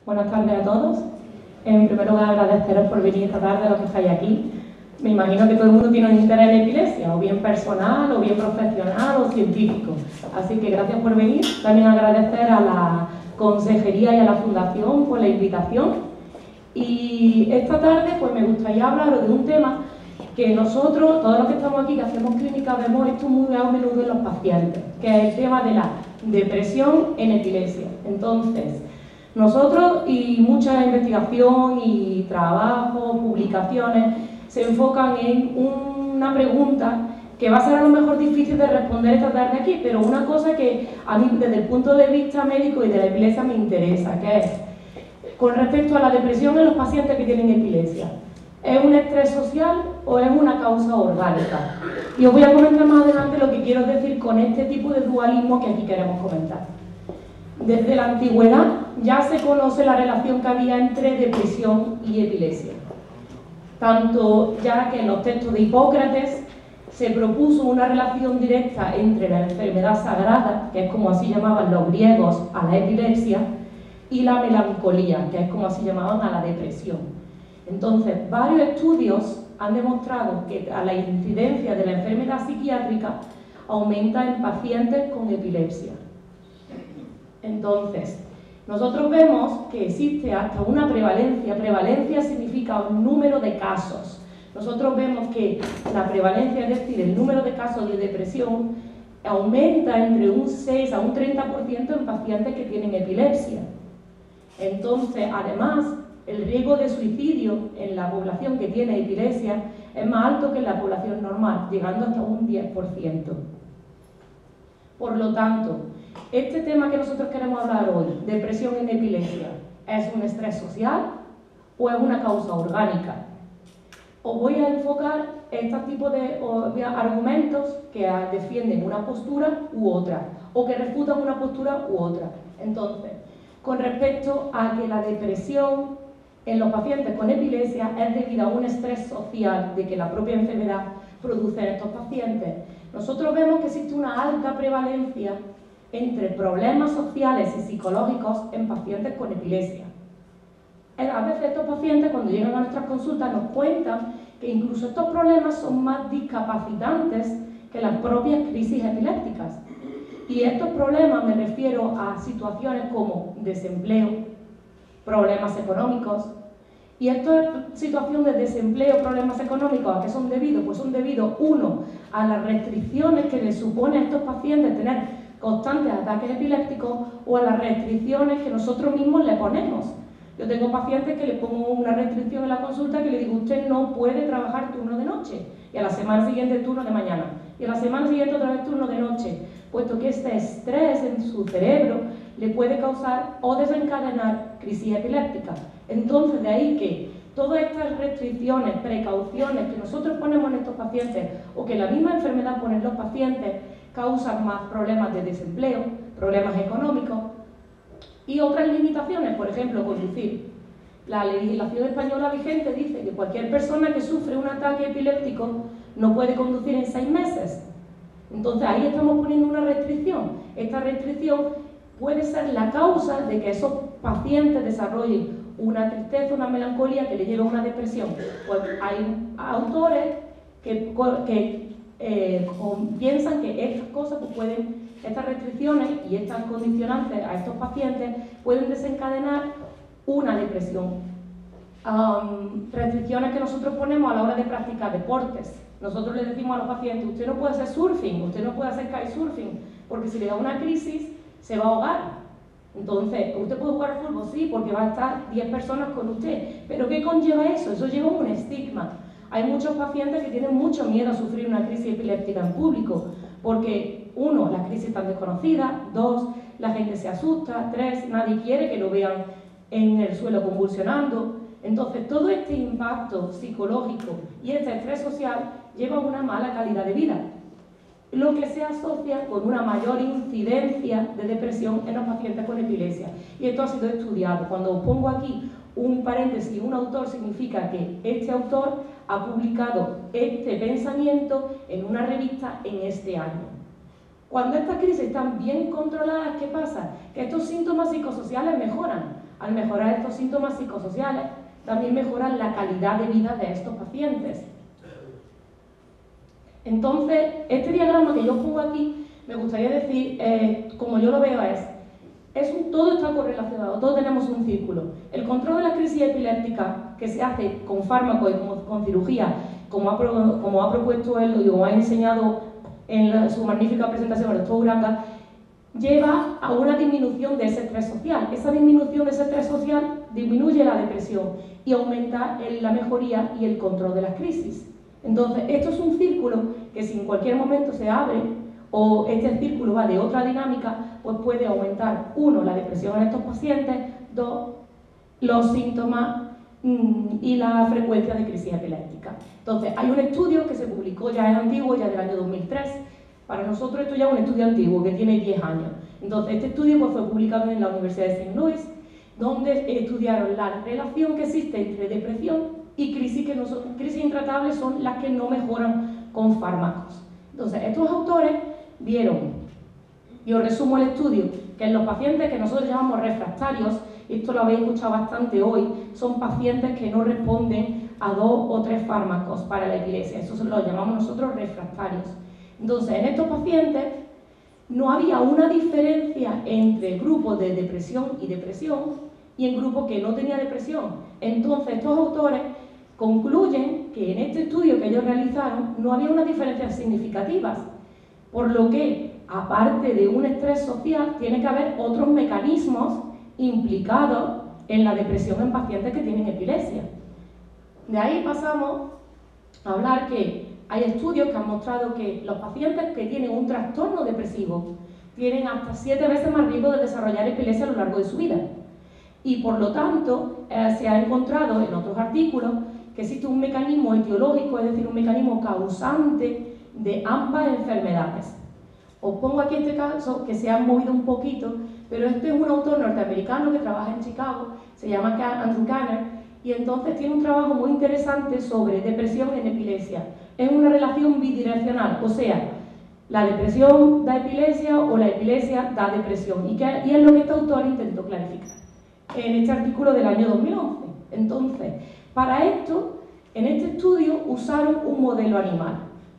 Buenas tardes a todos. En primer lugar, agradeceros por venir esta tarde a los que estáis aquí. Me imagino que todo el mundo tiene un interés en epilepsia, o bien personal, o bien profesional, o científico. Así que gracias por venir. También agradecer a la Consejería y a la Fundación por la invitación. Y esta tarde pues me gustaría hablaros de un tema que nosotros, todos los que estamos aquí, que hacemos clínica, vemos esto muy a menudo en los pacientes, que es el tema de la depresión en epilepsia. Entonces, nosotros y mucha investigación y trabajo, publicaciones, se enfocan en una pregunta que va a ser a lo mejor difícil de responder esta tarde aquí, pero una cosa que a mí desde el punto de vista médico y de la epilepsia me interesa, que es con respecto a la depresión en los pacientes que tienen epilepsia. ¿Es un estrés social o es una causa orgánica? Y os voy a comentar más adelante lo que quiero decir con este tipo de dualismo que aquí queremos comentar. Desde la antigüedad ya se conoce la relación que había entre depresión y epilepsia. Tanto ya que en los textos de Hipócrates se propuso una relación directa entre la enfermedad sagrada, que es como así llamaban los griegos a la epilepsia, y la melancolía, que es como así llamaban a la depresión. Entonces, varios estudios han demostrado que la incidencia de la enfermedad psiquiátrica aumenta en pacientes con epilepsia. Entonces, nosotros vemos que existe hasta una prevalencia. Prevalencia significa un número de casos. Nosotros vemos que la prevalencia, es decir, el número de casos de depresión, aumenta entre un 6 a un 30% en pacientes que tienen epilepsia. Entonces, además, el riesgo de suicidio en la población que tiene epilepsia es más alto que en la población normal, llegando hasta un 10%. Por lo tanto, este tema que nosotros queremos hablar hoy, depresión en epilepsia, ¿es un estrés social o es una causa orgánica? Os voy a enfocar este tipo de argumentos que defienden una postura u otra, o que refutan una postura u otra. Entonces, con respecto a que la depresión en los pacientes con epilepsia es debido a un estrés social de que la propia enfermedad produce en estos pacientes, nosotros vemos que existe una alta prevalencia entre problemas sociales y psicológicos en pacientes con epilepsia. A veces estos pacientes, cuando llegan a nuestras consultas, nos cuentan que incluso estos problemas son más discapacitantes que las propias crisis epilépticas. Y estos problemas me refiero a situaciones como desempleo, problemas económicos. Y esta situación de desempleo, problemas económicos, ¿a qué son debidos? Pues son debidos, uno, a las restricciones que les supone a estos pacientes tener constantes ataques epilépticos, o a las restricciones que nosotros mismos le ponemos. Yo tengo pacientes que les pongo una restricción en la consulta que le digo, usted no puede trabajar turno de noche, y a la semana siguiente turno de mañana, y a la semana siguiente otra vez turno de noche, puesto que este estrés en su cerebro le puede causar o desencadenar crisis epilépticas. Entonces, de ahí que todas estas restricciones, precauciones que nosotros ponemos en estos pacientes, o que la misma enfermedad pone en los pacientes, causan más problemas de desempleo, problemas económicos y otras limitaciones, por ejemplo, conducir. La legislación española vigente dice que cualquier persona que sufre un ataque epiléptico no puede conducir en 6 meses. Entonces ahí estamos poniendo una restricción. Esta restricción puede ser la causa de que esos pacientes desarrollen una tristeza, una melancolía que le lleve a una depresión. Pues hay autores que piensan que estas cosas estas restricciones y estas condicionantes a estos pacientes pueden desencadenar una depresión. Restricciones que nosotros ponemos a la hora de practicar deportes. Nosotros les decimos a los pacientes, usted no puede hacer surfing, usted no puede hacer kitesurfing, porque si le da una crisis se va a ahogar. Entonces, ¿usted puede jugar al fútbol? Sí, porque va a estar 10 personas con usted. ¿Pero qué conlleva eso? Eso lleva un estigma. Hay muchos pacientes que tienen mucho miedo a sufrir una crisis epiléptica en público, porque, uno, las crisis están desconocidas, dos, la gente se asusta, tres, nadie quiere que lo vean en el suelo convulsionando. Entonces, todo este impacto psicológico y este estrés social lleva a una mala calidad de vida, lo que se asocia con una mayor incidencia de depresión en los pacientes con epilepsia. Y esto ha sido estudiado. Cuando os pongo aquí un paréntesis, un autor, significa que este autor ha publicado este pensamiento en una revista en este año. Cuando estas crisis están bien controladas, ¿qué pasa? Que estos síntomas psicosociales mejoran. al mejorar estos síntomas psicosociales, también mejoran la calidad de vida de estos pacientes. Entonces, este diagrama que yo pongo aquí, me gustaría decir, como yo lo veo todo está correlacionado, todos tenemos un círculo. El control de la crisis epiléptica, que se hace con fármacos y con cirugía, como ha propuesto él y como ha enseñado en su magnífica presentación el doctor Uranga, lleva a una disminución de ese estrés social. Esa disminución de ese estrés social disminuye la depresión y aumenta la mejoría y el control de las crisis. Entonces, esto es un círculo que si en cualquier momento se abre o este círculo va de otra dinámica, pues puede aumentar, 1, la depresión en estos pacientes, 2, los síntomas y la frecuencia de crisis epiléptica. Entonces, hay un estudio que se publicó, ya es antiguo, ya del año 2003. Para nosotros esto ya es un estudio antiguo, que tiene 10 años. Entonces, este estudio pues, fue publicado en la Universidad de St. Louis, donde estudiaron la relación que existe entre depresión y crisis intratables son las que no mejoran con fármacos. Entonces, estos autores vieron, yo resumo el estudio, que en los pacientes que nosotros llamamos refractarios, y esto lo habéis escuchado bastante hoy, son pacientes que no responden a 2 o 3 fármacos para la epilepsia, eso lo llamamos nosotros refractarios. Entonces, en estos pacientes no había una diferencia entre grupos de depresión y en grupos que no tenía depresión. Entonces, estos autores concluyen que en este estudio que ellos realizaron no había unas diferencias significativas, por lo que, aparte de un estrés social, tiene que haber otros mecanismos implicados en la depresión en pacientes que tienen epilepsia. De ahí pasamos a hablar que hay estudios que han mostrado que los pacientes que tienen un trastorno depresivo tienen hasta 7 veces más riesgo de desarrollar epilepsia a lo largo de su vida. Y por lo tanto, se ha encontrado en otros artículos que existe un mecanismo etiológico, es decir, un mecanismo causante de ambas enfermedades. Os pongo aquí este caso que se ha movido un poquito, pero este es un autor norteamericano que trabaja en Chicago, se llama Andrew Kanner, y entonces tiene un trabajo muy interesante sobre depresión en epilepsia. Es una relación bidireccional, o sea, la depresión da epilepsia o la epilepsia da depresión, y es lo que este autor intentó clarificar en este artículo del año 2011. Entonces, para esto, en este estudio usaron un modelo animal,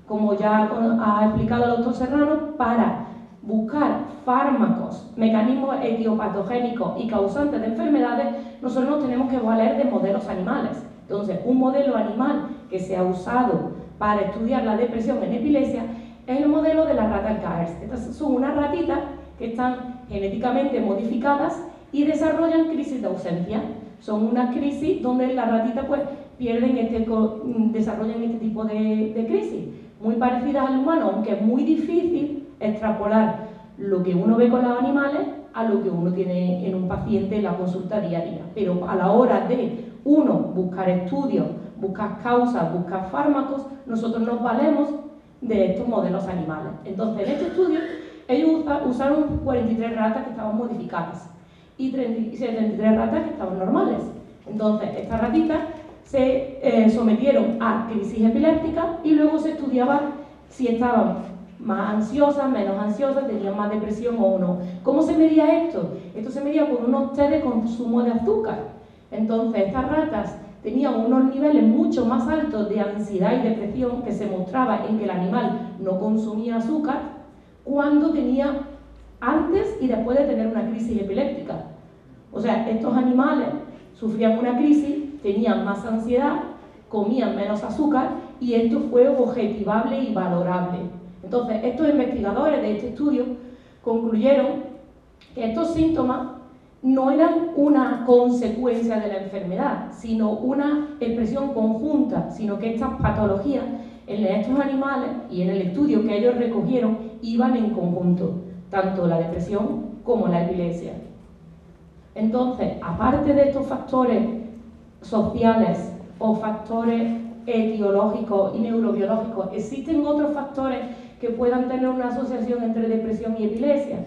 como ya ha explicado el doctor Serrano, para buscar fármacos, mecanismos etiopatogénicos y causantes de enfermedades. Nosotros nos tenemos que valer de modelos animales. Entonces, un modelo animal que se ha usado para estudiar la depresión en epilepsia es el modelo de la rata Caers. Estas son unas ratitas que están genéticamente modificadas y desarrollan crisis de ausencia. Son unas crisis donde las ratitas pues desarrollan este tipo de crisis, muy parecidas al humano, aunque es muy difícil extrapolar lo que uno ve con los animales a lo que uno tiene en un paciente en la consulta diaria. Pero a la hora de uno buscar estudios, buscar causas, buscar fármacos, nosotros nos valemos de estos modelos animales. Entonces, en este estudio, ellos usaron 43 ratas que estaban modificadas y 73 ratas que estaban normales. Entonces, estas ratitas se sometieron a crisis epiléptica y luego se estudiaba si estaban más ansiosas, menos ansiosas, tenían más depresión o no. ¿Cómo se medía esto? Esto se medía con unos test de consumo de azúcar. Entonces, estas ratas tenían unos niveles mucho más altos de ansiedad y depresión que se mostraba en que el animal no consumía azúcar cuando tenía antes y después de tener una crisis epiléptica. O sea, estos animales sufrían una crisis, tenían más ansiedad, comían menos azúcar y esto fue objetivable y valorable. Entonces, estos investigadores de este estudio concluyeron que estos síntomas no eran una consecuencia de la enfermedad, sino una expresión conjunta, sino que estas patologías en estos animales y en el estudio que ellos recogieron iban en conjunto, tanto la depresión como la epilepsia. Entonces, aparte de estos factores sociales o factores etiológicos y neurobiológicos, ¿existen otros factores que puedan tener una asociación entre depresión y epilepsia?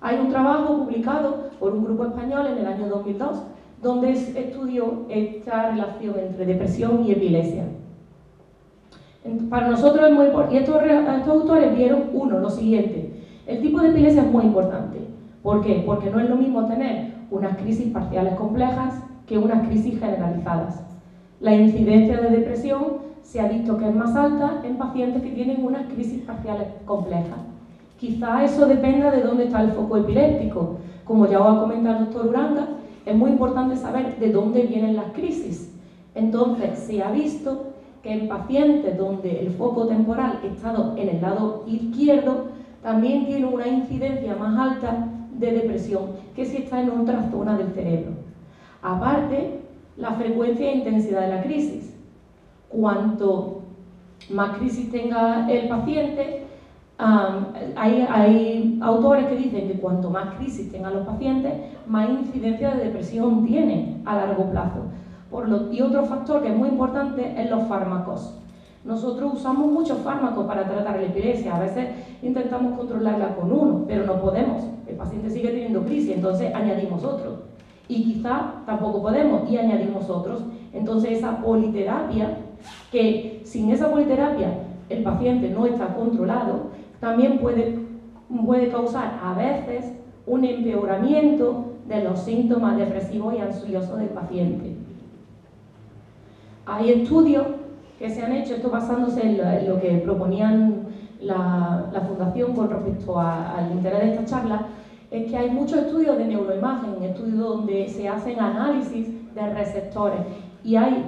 Hay un trabajo publicado por un grupo español en el año 2002 donde estudió esta relación entre depresión y epilepsia. Para nosotros es muy importante, y estos autores vieron, lo siguiente: el tipo de epilepsia es muy importante. ¿Por qué? Porque no es lo mismo tener unas crisis parciales complejas que unas crisis generalizadas. La incidencia de depresión se ha visto que es más alta en pacientes que tienen unas crisis parciales complejas. Quizá eso dependa de dónde está el foco epiléptico. Como ya os ha comentado el doctor Uranga, es muy importante saber de dónde vienen las crisis. Entonces, se ha visto que en pacientes donde el foco temporal ha estado en el lado izquierdo, también tiene una incidencia más alta de depresión que si está en otra zona del cerebro. Aparte, la frecuencia e intensidad de la crisis. Cuanto más crisis tenga el paciente, hay autores que dicen que cuanto más crisis tengan los pacientes, más incidencia de depresión tienen a largo plazo. Y otro factor que es muy importante es los fármacos. Nosotros usamos muchos fármacos para tratar la epilepsia. A veces intentamos controlarla con uno, pero no podemos. El paciente sigue teniendo crisis, entonces añadimos otro. Y quizá tampoco podemos y añadimos otros. Entonces esa politerapia, que sin esa politerapia el paciente no está controlado, también puede causar a veces un empeoramiento de los síntomas depresivos y ansiosos del paciente. Hay estudios que se han hecho, esto basándose en lo que proponían la Fundación con respecto al interés de esta charla, es que hay muchos estudios de neuroimagen, estudios donde se hacen análisis de receptores y hay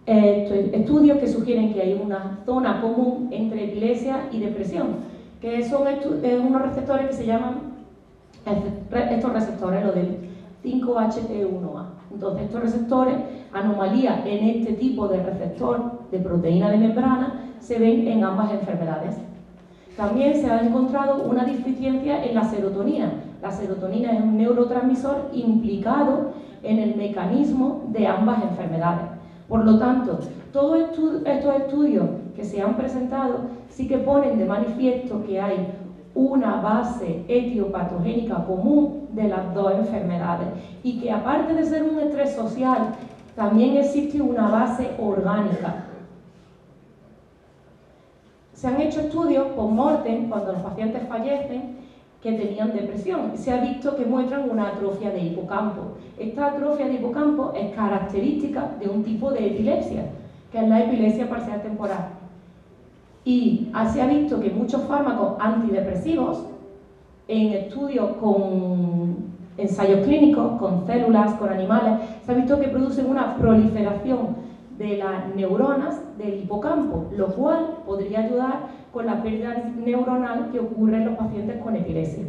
estudios que sugieren que hay una zona común entre epilepsia y depresión, que son unos receptores que se llaman, estos receptores, lo del 5-HT1A. Entonces, estos receptores, anomalías en este tipo de receptor de proteína de membrana, se ven en ambas enfermedades. También se ha encontrado una deficiencia en la serotonina. La serotonina es un neurotransmisor implicado en el mecanismo de ambas enfermedades. Por lo tanto, todos estos estudios que se han presentado sí que ponen de manifiesto que hay una base etiopatogénica común de las dos enfermedades y que aparte de ser un estrés social, también existe una base orgánica. Se han hecho estudios post-mortem, cuando los pacientes fallecen, que tenían depresión. Se ha visto que muestran una atrofia de hipocampo. Esta atrofia de hipocampo es característica de un tipo de epilepsia, que es la epilepsia parcial temporal. Y se ha visto que muchos fármacos antidepresivos, en estudios con ensayos clínicos, con células, con animales, se ha visto que producen una proliferación de las neuronas del hipocampo, lo cual podría ayudar con la pérdida neuronal que ocurre en los pacientes con epilepsia.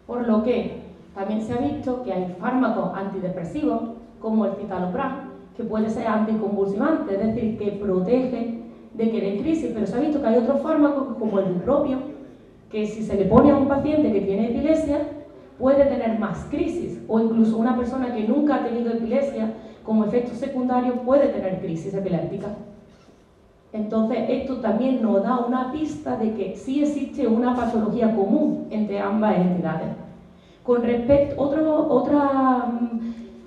Por lo que también se ha visto que hay fármacos antidepresivos, como el citalopram, que puede ser anticonvulsivante, es decir, que protege de que dé crisis, pero se ha visto que hay otros fármacos, como el bupropión, que si se le pone a un paciente que tiene epilepsia, puede tener más crisis, o incluso una persona que nunca ha tenido epilepsia, como efecto secundario, puede tener crisis epiléptica. Entonces, esto también nos da una pista de que sí existe una patología común entre ambas entidades. Con respecto a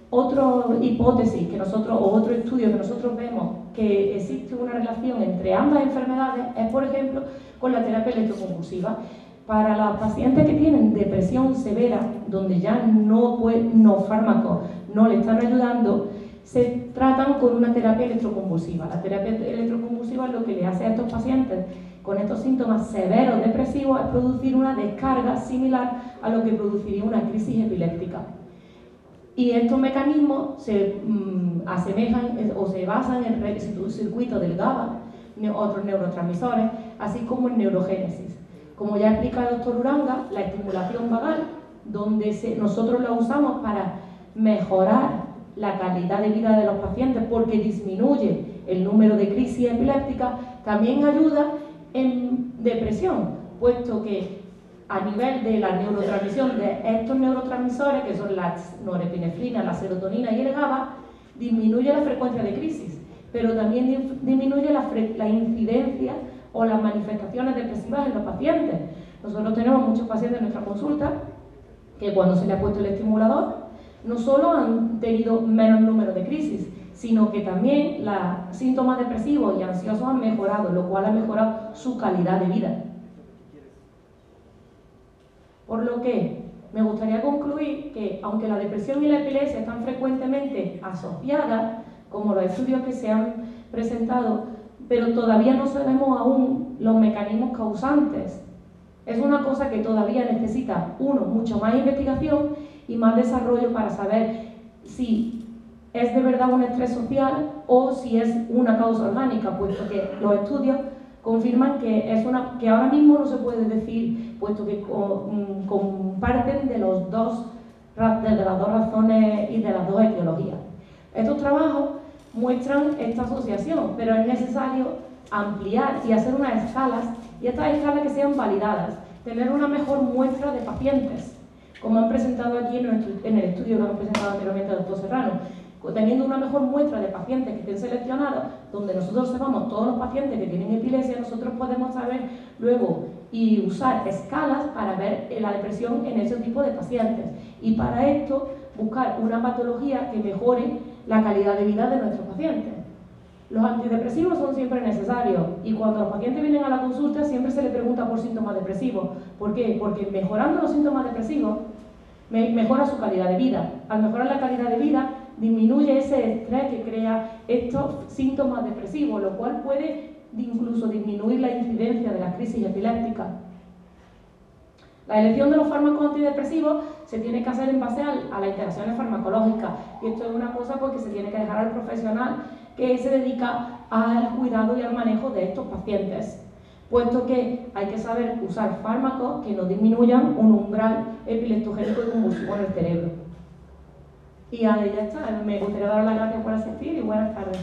otra hipótesis que nosotros, o otro estudio que nosotros vemos que existe una relación entre ambas enfermedades es, por ejemplo, con la terapia electroconvulsiva. Para los pacientes que tienen depresión severa, donde ya los fármacos no le están ayudando, se tratan con una terapia electroconvulsiva. La terapia electroconvulsiva lo que le hace a estos pacientes con estos síntomas severos depresivos es producir una descarga similar a lo que produciría una crisis epiléptica. Y estos mecanismos se asemejan o se basan en el circuito del GABA, otros neurotransmisores, así como en neurogénesis. Como ya explica el doctor Uranga, la estimulación vagal, donde nosotros la usamos para mejorar la calidad de vida de los pacientes porque disminuye el número de crisis epilépticas, también ayuda en depresión, puesto que a nivel de la neurotransmisión de estos neurotransmisores, que son la norepinefrina, la serotonina y el GABA, disminuye la frecuencia de crisis, pero también disminuye la incidencia o las manifestaciones depresivas en los pacientes. Nosotros tenemos muchos pacientes en nuestra consulta que cuando se le ha puesto el estimulador no solo han tenido menos número de crisis, sino que también los síntomas depresivos y ansiosos han mejorado, lo cual ha mejorado su calidad de vida. Por lo que me gustaría concluir que, aunque la depresión y la epilepsia están frecuentemente asociadas, como los estudios que se han presentado, pero todavía no sabemos aún los mecanismos causantes. Es una cosa que todavía necesita, mucho más investigación y más desarrollo para saber si es de verdad un estrés social o si es una causa orgánica, puesto que los estudios confirman que que ahora mismo no se puede decir, puesto que comparten de las dos razones y de las dos etiologías. Estos trabajos muestran esta asociación, pero es necesario ampliar y hacer unas escalas, y estas escalas que sean validadas, tener una mejor muestra de pacientes, como han presentado aquí en el estudio que han presentado anteriormente el doctor Serrano, teniendo una mejor muestra de pacientes que estén seleccionados, donde nosotros sepamos todos los pacientes que tienen epilepsia, nosotros podemos saber luego y usar escalas para ver la depresión en ese tipo de pacientes. Y para esto, buscar una patología que mejore la calidad de vida de nuestros pacientes. Los antidepresivos son siempre necesarios y cuando los pacientes vienen a la consulta siempre se les pregunta por síntomas depresivos. ¿Por qué? Porque mejorando los síntomas depresivos mejora su calidad de vida. Al mejorar la calidad de vida disminuye ese estrés que crea estos síntomas depresivos, lo cual puede incluso disminuir la incidencia de las crisis epilépticas. La elección de los fármacos antidepresivos se tiene que hacer en base a las interacciones farmacológicas, y esto es una cosa que se tiene que dejar al profesional que se dedica al cuidado y al manejo de estos pacientes, puesto que hay que saber usar fármacos que no disminuyan un umbral epileptogénico y convulsivo en el cerebro. Y ahí ya está, me gustaría dar las gracias por asistir y buenas tardes.